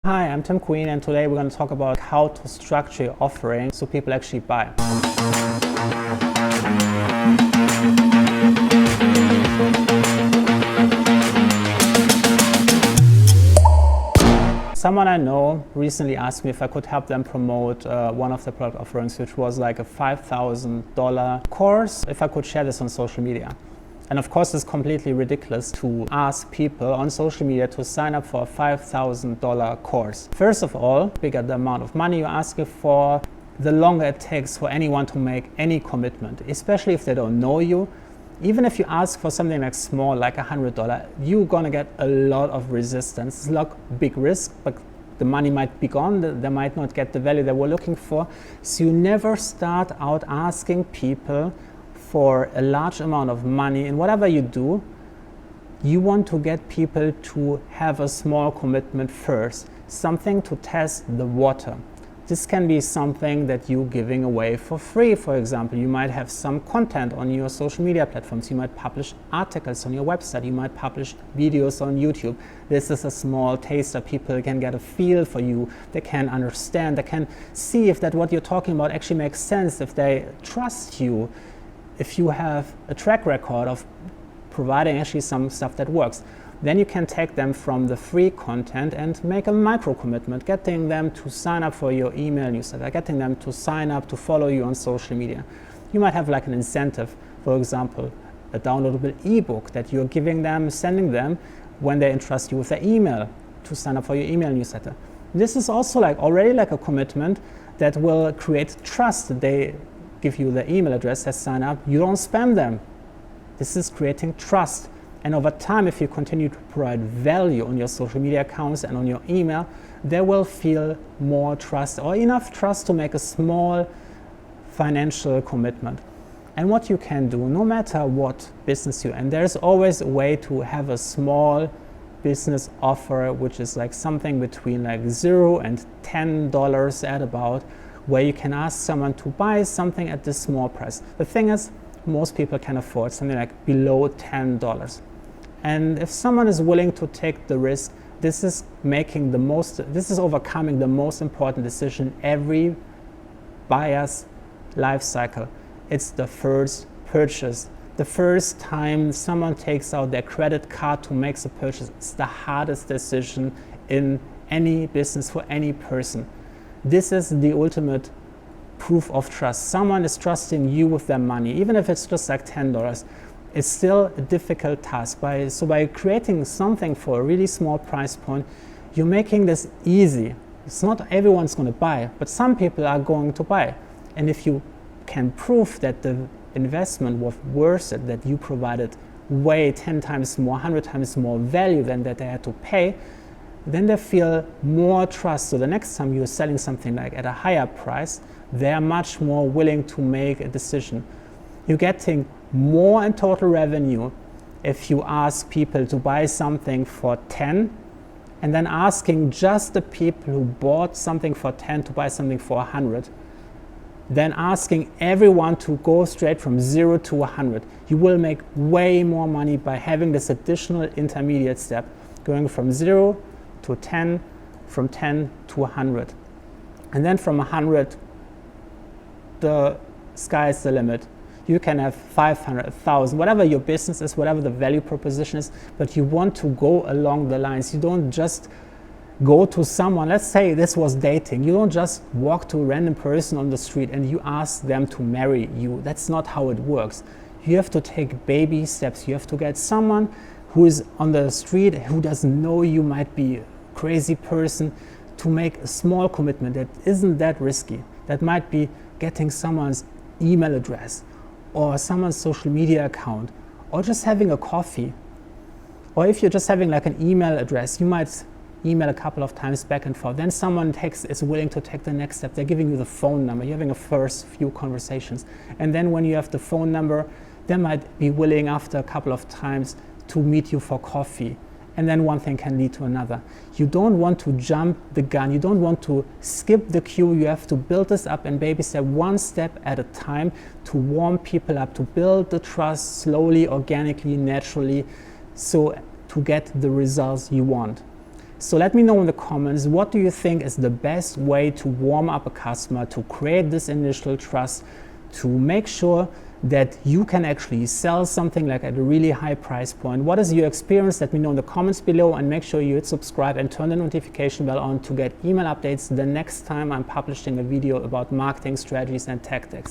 Hi, I'm Tim Queen, and today we're going to talk about how to structure your offering so people actually buy. Someone I know recently asked me if I could help them promote one of the product offerings, which was like a $5,000 course, if I could share this on social media. And of course, it's completely ridiculous to ask people on social media to sign up for a $5,000 course. First of all, the bigger the amount of money you're asking for, the longer it takes for anyone to make any commitment, especially if they don't know you. Even if you ask for something like small, like $100, you're gonna get a lot of resistance. It's not big risk, but the money might be gone, they might not get the value they were looking for. So you never start out asking people for a large amount of money. In whatever you do, you want to get people to have a small commitment first, something to test the water. This can be something that you're giving away for free. For example, you might have some content on your social media platforms. You might publish articles on your website. You might publish videos on YouTube. This is a small taster. People can get a feel for you. They can understand. They can see if that what you're talking about actually makes sense, if they trust you, if you have a track record of providing actually some stuff that works. Then you can take them from the free content and make a micro commitment, getting them to sign up for your email newsletter, getting them to sign up to follow you on social media. You might have like an incentive, for example, a downloadable ebook that you're giving them, sending them when they entrust you with their email to sign up for your email newsletter. This is also already like a commitment that will create trust. They give you the email address, they sign up, you don't spam them. This is creating trust. And over time, if you continue to provide value on your social media accounts and on your email, they will feel more trust or enough trust to make a small financial commitment. And what you can do, no matter what business you're in, there's always a way to have a small business offer, which is like something between like $0 and $10 at about, where you can ask someone to buy something at this small price. The thing is, most people can afford something like below $10. And if someone is willing to take the risk, this is overcoming the most important decision every buyer's life cycle. It's the first purchase. The first time someone takes out their credit card to make a purchase, it's the hardest decision in any business for any person. This is the ultimate proof of trust. Someone is trusting you with their money, even if it's just like $10. It's still a difficult task. So by creating something for a really small price point, you're making this easy. It's not everyone's going to buy, but some people are going to buy. And if you can prove that the investment was worth it, that you provided way 10 times more, 100 times more value than that they had to pay, then they feel more trust. So the next time you're selling something like at a higher price, they're much more willing to make a decision. You're getting more in total revenue if you ask people to buy something for 10 and then asking just the people who bought something for 10 to buy something for 100, then asking everyone to go straight from 0 to 100. You will make way more money by having this additional intermediate step, going from 0 to 10, from 10 to 100. And then from 100, the sky is the limit. You can have 500, 1,000, whatever your business is, whatever the value proposition is, but you want to go along the lines. You don't just go to someone, let's say this was dating. You don't just walk to a random person on the street and you ask them to marry you. That's not how it works. You have to take baby steps. You have to get someone who is on the street, who doesn't know you, might be a crazy person, to make a small commitment that isn't that risky. That might be getting someone's email address or someone's social media account, or just having a coffee. Or if you're just having like an email address, you might email a couple of times back and forth. Then someone is willing to take the next step. They're giving you the phone number. You're having a first few conversations. And then when you have the phone number, they might be willing after a couple of times to meet you for coffee. And then one thing can lead to another. You don't want to jump the gun. You don't want to skip the queue. You have to build this up and baby step, one step at a time, to warm people up, to build the trust slowly, organically, naturally, so to get the results you want. So let me know in the comments, what do you think is the best way to warm up a customer, to create this initial trust, to make sure that you can actually sell something like at a really high price point? What is your experience? Let me know in the comments below, and make sure you hit subscribe and turn the notification bell on to get email updates the next time I'm publishing a video about marketing strategies and tactics.